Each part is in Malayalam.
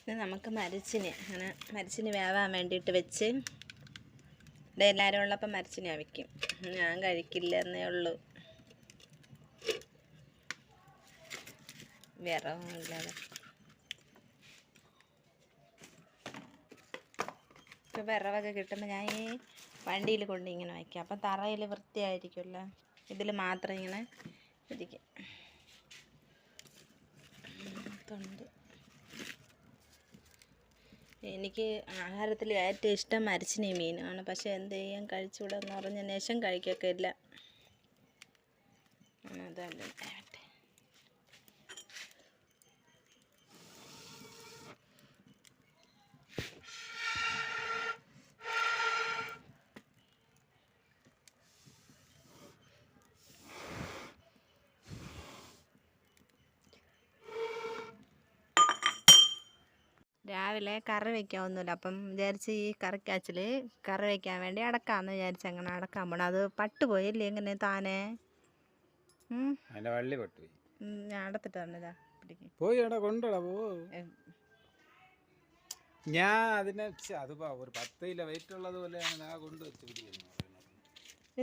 ഇത് നമുക്ക് മരിച്ചിന് വേവാൻ വേണ്ടിയിട്ട് വെച്ച് ഇവിടെ എല്ലാവരും ഉള്ളപ്പോൾ മരിച്ചിനെ വയ്ക്കും. ഞാൻ കഴിക്കില്ല എന്നേ ഉള്ളൂ, വിറവുമില്ലാതെ. ഇപ്പോൾ വിറവൊക്കെ കിട്ടുമ്പോൾ ഞാൻ ഈ വണ്ടിയിൽ കൊണ്ട് ഇങ്ങനെ വയ്ക്കും. അപ്പം തറയിൽ വൃത്തിയായിരിക്കുമല്ലോ. ഇതിൽ മാത്രം ഇങ്ങനെ ഇരിക്കും. എനിക്ക് ആഹാരത്തിൽ ഏറ്റവും ഇഷ്ടം മരിച്ചിനി മീനാണ്. പക്ഷെ എന്ത് ചെയ്യാൻ, കഴിച്ചുകൂടെന്ന് പറഞ്ഞ ശേഷം കഴിക്കൊക്കെ ഇല്ല. അതല്ല രാവിലെ കറി വയ്ക്കാമൊന്നുമില്ല. അപ്പം വിചാരിച്ച് ഈ കറിക്കാച്ചിൽ കറി വയ്ക്കാൻ വേണ്ടി അടക്കാമെന്ന് വിചാരിച്ച് അങ്ങനെ അടക്കാൻ പോണം. അത് പട്ടുപോയില്ലേ എങ്ങനെ താനേ? വള്ളി പട്ടുപോയി. ഞാൻ അടത്തിട്ട് തന്നിതാ, പിടിക്കും. പോയി എടാ കൊണ്ടടാ പോ. ഞാൻ അതിനെ അത് ഒരു 10 കിലോ വെയിറ്റ് ഉള്ളത് പോലെയാണ് ഞാൻ കൊണ്ടുവച്ച് പിടിക്കുന്നത്.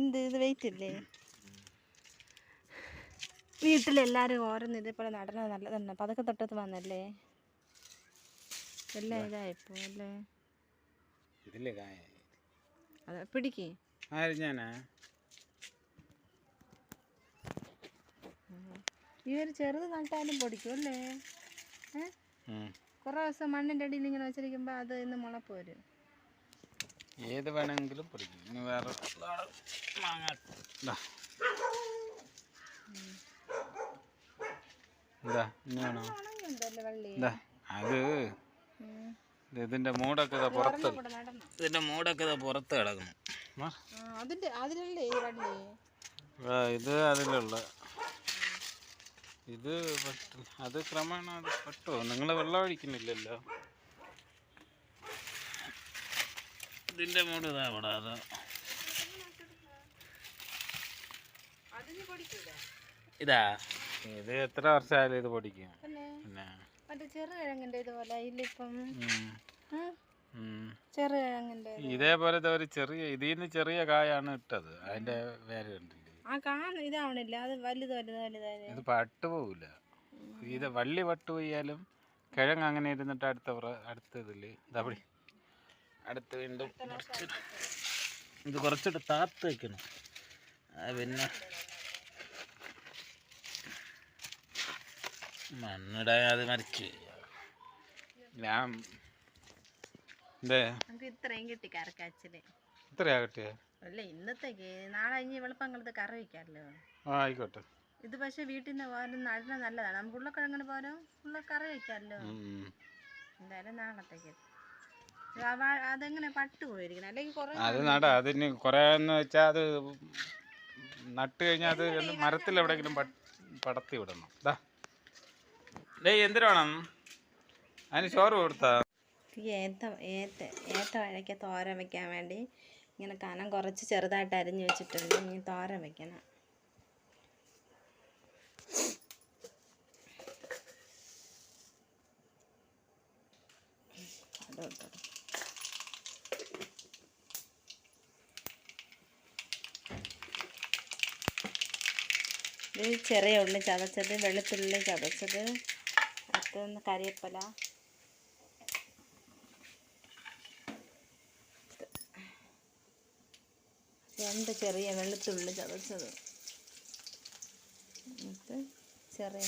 എന്ത് ഇത് വെയിറ്റ് ഇല്ലേ? വീട്ടിലെല്ലാവരും ഓരോന്ന് ഇതേപോലെ നടന്നത് നല്ലതന്നെ. അപ്പം അതൊക്കെ തൊട്ടത്ത് വന്നല്ലേ എല്ലാം ഇതായിപ്പോ അല്ലേ? ഇതില്ലേ കായ അത് പിടിക്ക്. ഞാനാ ഈ ഒരു ചെറുത് നട്ടാലും പൊടിക്കും അല്ലേ? കുറേ ദിവസം മണ്ണിൻ്റെ അടിയിൽ ഇങ്ങനെ വെച്ചിരിക്കുമ്പോൾ അത് ഇന്ന് മുളപ്പ് വരും. ഏത് വേണമെങ്കിലും പൊടിക്കും. ഇനി വേറെ അത് ഇതിന്റെ മൂടൊക്കെ പുറത്ത് കിടക്കുന്നു. ഇത് അതിലുള്ള ഇത് അത് ക്രമേണ അത് പെട്ടോ. നിങ്ങൾ വെള്ളം ഒഴിക്കുന്നില്ലല്ലോ. ഇതിന്റെ മൂട് ഇതാ അവിടെ. അതാ ഇതാ ഇത് എത്ര വർഷമായാലും ഇത് പൊടിക്കും. പിന്നെ ഇതേപോലത്തെ ഒരു ചെറിയ ഇതിന്ന് ചെറിയ കായാണ് ഇട്ടത്. അതിന്റെ വേര് കണ്ടില്ലേ? ഇത് പട്ടുപോകില്ല. ഇത് വള്ളി പട്ടുപോയാലും കിഴങ്ങ് അങ്ങനെ ഇരുന്നിട്ട് അടുത്തതില് ഇതപ്പടി അടുത്ത് വീണ്ടും ഇത് കുറച്ചിട്ട് താത്ത് വെക്കണം. പിന്നെ മണ്ണിടാൻ അത് മരിച്ചു. ഞാൻ ഇത്രയും കിട്ടി കറക്കാച്ചില്. ഇത്രയാ കിട്ടിയേ? അല്ല ഇന്നത്തേക്ക്, നാളെ കഴിഞ്ഞ് വെളുപ്പങ്ങളത് കറി വയ്ക്കാമല്ലോ. ആയിക്കോട്ടെ. ഇത് പക്ഷെ വീട്ടിൽ നിന്ന് പോകാനും നടുന്ന നല്ലതാണ്. നമുക്ക് ഉരുളക്കിഴങ്ങിന് പോകാനും കറി വയ്ക്കാമല്ലോ. എന്തായാലും നാളത്തേക്ക്. അതെങ്ങനെ പട്ടു പോയിരിക്കണം അല്ലെങ്കിൽ അത് നടാ. അതിന് കുറേ എന്ന് വെച്ചാൽ അത് നട്ട് കഴിഞ്ഞാൽ അത് മരത്തിൽ എവിടെയെങ്കിലും പടത്തി വിടണം. എന്തിനു വേണം അതിന് ചോറ് കൊടുത്താ? ഏത്ത വഴയ്ക്ക തോരൻ വെക്കാൻ വേണ്ടി ഇങ്ങനെ കനം കുറച്ച് ചെറുതായിട്ട് അരിഞ്ഞു വെച്ചിട്ടുണ്ട്. ഇനി തോരൻ വെക്കണം. ഇത് ചെറിയ ഉള്ളി ചതച്ചത്, വെളുത്തുള്ളി ചതച്ചത്, അടുത്തൊന്ന് കറിവേപ്പില, രണ്ട് ചെറിയ വെളുത്തുള്ളി ചതച്ചത്, ചെറിയ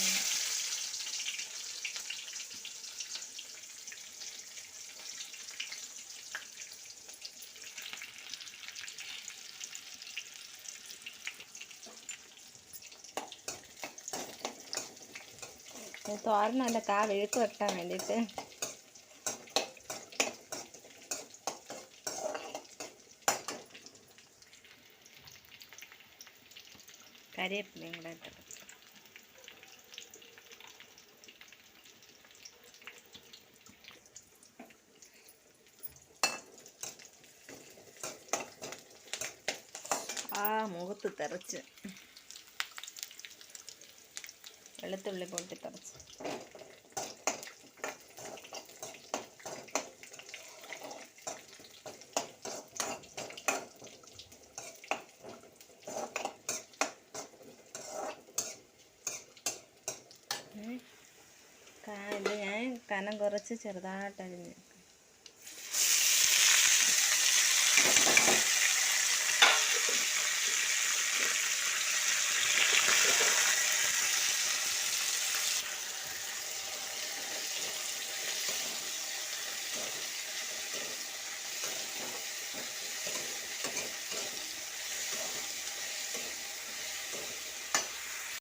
തോരനല്ല വെഴുക്ക് വെട്ടാൻ വേണ്ടിയിട്ട് കറിവേപ്പിലയും കൂടെ ഇട്ടത്. മുഖത്ത് തെറിച്ച് വെളുത്തുള്ളി പൊട്ടി തെറിച്ച്. കനം കുറച്ച് ചെറുതായിട്ട് അരിഞ്ഞ്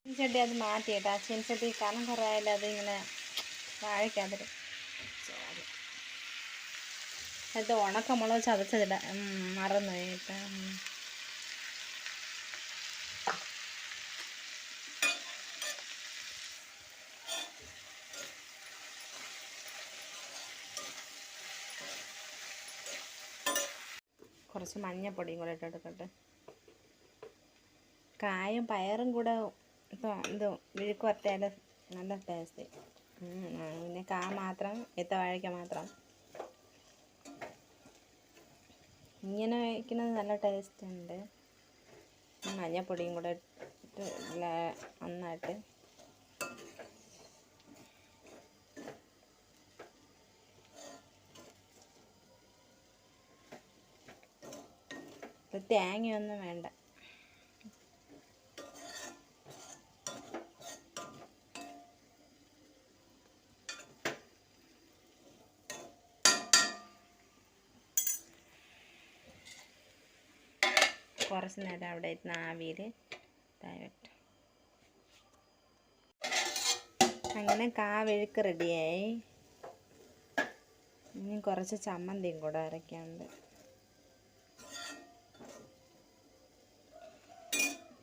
ചീൻചട്ടി അത് മാറ്റിയിട്ട് ആ ചീൻചട്ടി കനം കുറയായാലും അത് ഇങ്ങനെ വാഴയ്ക്കകത്തിട്ട് അത് ഉണക്കമുളക് ചതച്ചതില്ല മറന്നു പോയിട്ട് കുറച്ച് മഞ്ഞപ്പൊടിയും കൂടെ ഇട്ടെടുക്കട്ടെ. കായും പയറും കൂടെ ഇത് വിഴുക്ക് വരട്ടിയാൽ നല്ല ടേസ്റ്റ്. പിന്നെ കാ മാത്രം വാഴയ്ക്ക മാത്രം ഇങ്ങനെ വയ്ക്കുന്നത് നല്ല ടേസ്റ്റ് ഉണ്ട്. മഞ്ഞപ്പൊടിയും കൂടെ ഇട്ട് നന്നായിട്ട് തേങ്ങയൊന്നും വേണ്ട. കുറച്ച് നേരം അവിടെ ഇരുന്ന് ആവിയിൽ താഴോട്ട്. അങ്ങനെ കാവെഴുക്ക് റെഡിയായി. ഇനി കുറച്ച് ചമ്മന്തിയും കൂടെ അരയ്ക്കാനുണ്ട്.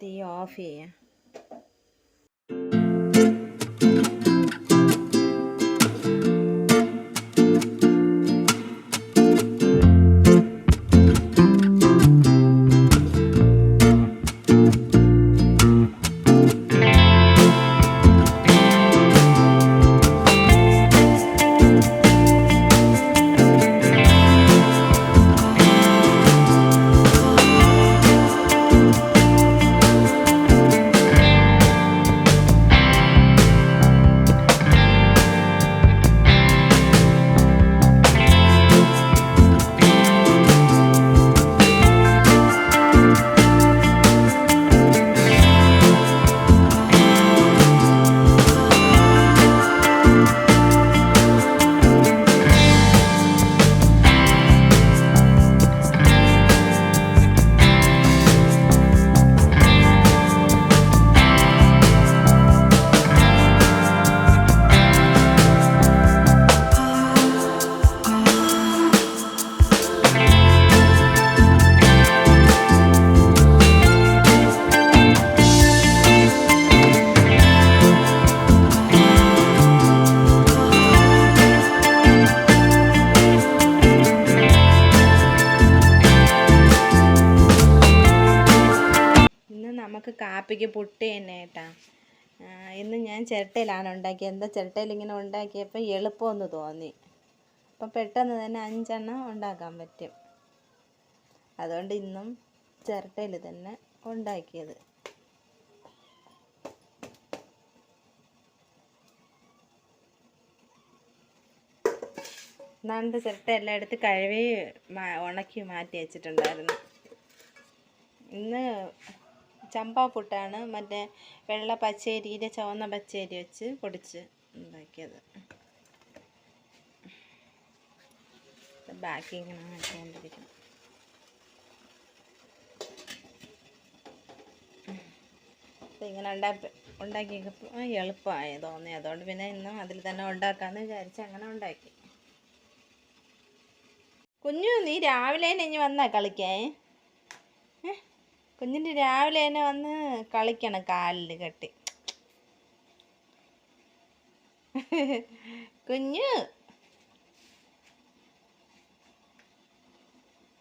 തീ ഓഫ് ചെയ്യാം. നമുക്ക് കാപ്പിക്ക് പുട്ട് തന്നെ കേട്ടാ. ഇന്ന് ഞാൻ ചിരട്ടയിലാണ് ഉണ്ടാക്കിയത്. എന്താ ചിരട്ടയിൽ ഇങ്ങനെ ഉണ്ടാക്കിയപ്പോൾ എളുപ്പമെന്ന് തോന്നി. അപ്പം പെട്ടെന്ന് തന്നെ 5 എണ്ണം ഉണ്ടാക്കാൻ പറ്റും. അതുകൊണ്ട് ഇന്നും ചിരട്ടയിൽ തന്നെ ഉണ്ടാക്കിയത്. നണ്ട് ചിരട്ട എല്ലാം എടുത്ത് കഴുകി ഉണക്കി മാറ്റി വെച്ചിട്ടുണ്ടായിരുന്നു. ഇന്ന് ചമ്പാ പുട്ടാണ്. മറ്റേ വെള്ള പച്ചരിയുടെ ചുവന്ന പച്ചരി വെച്ച് പൊടിച്ച് ഉണ്ടാക്കിയത്. ബാക്കി ഇങ്ങനെ ആക്കിക്കൊണ്ടിരിക്കണം. ഇങ്ങനെ ഉണ്ടാക്കിയപ്പോൾ എളുപ്പമായി തോന്നി. അതുകൊണ്ട് പിന്നെ ഇന്നും അതിൽ തന്നെ ഉണ്ടാക്കാമെന്ന് വിചാരിച്ച് അങ്ങനെ ഉണ്ടാക്കി. കുഞ്ഞു, നീ രാവിലെ തന്നെ ഇനി വന്നാ കളിക്കേ? കുഞ്ഞിൻ്റെ രാവിലെ തന്നെ വന്ന് കളിക്കണം കാലിൽ കെട്ടി. കുഞ്ഞു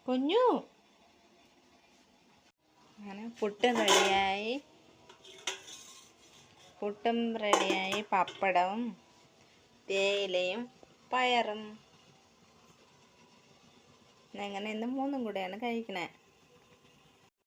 കുഞ്ഞു അങ്ങനെ പുട്ടും റെഡിയായി. പപ്പടവും തേയിലയും പയറും. അങ്ങനെ ഇന്ന് 3 കൂടെയാണ് കഴിക്കണേ.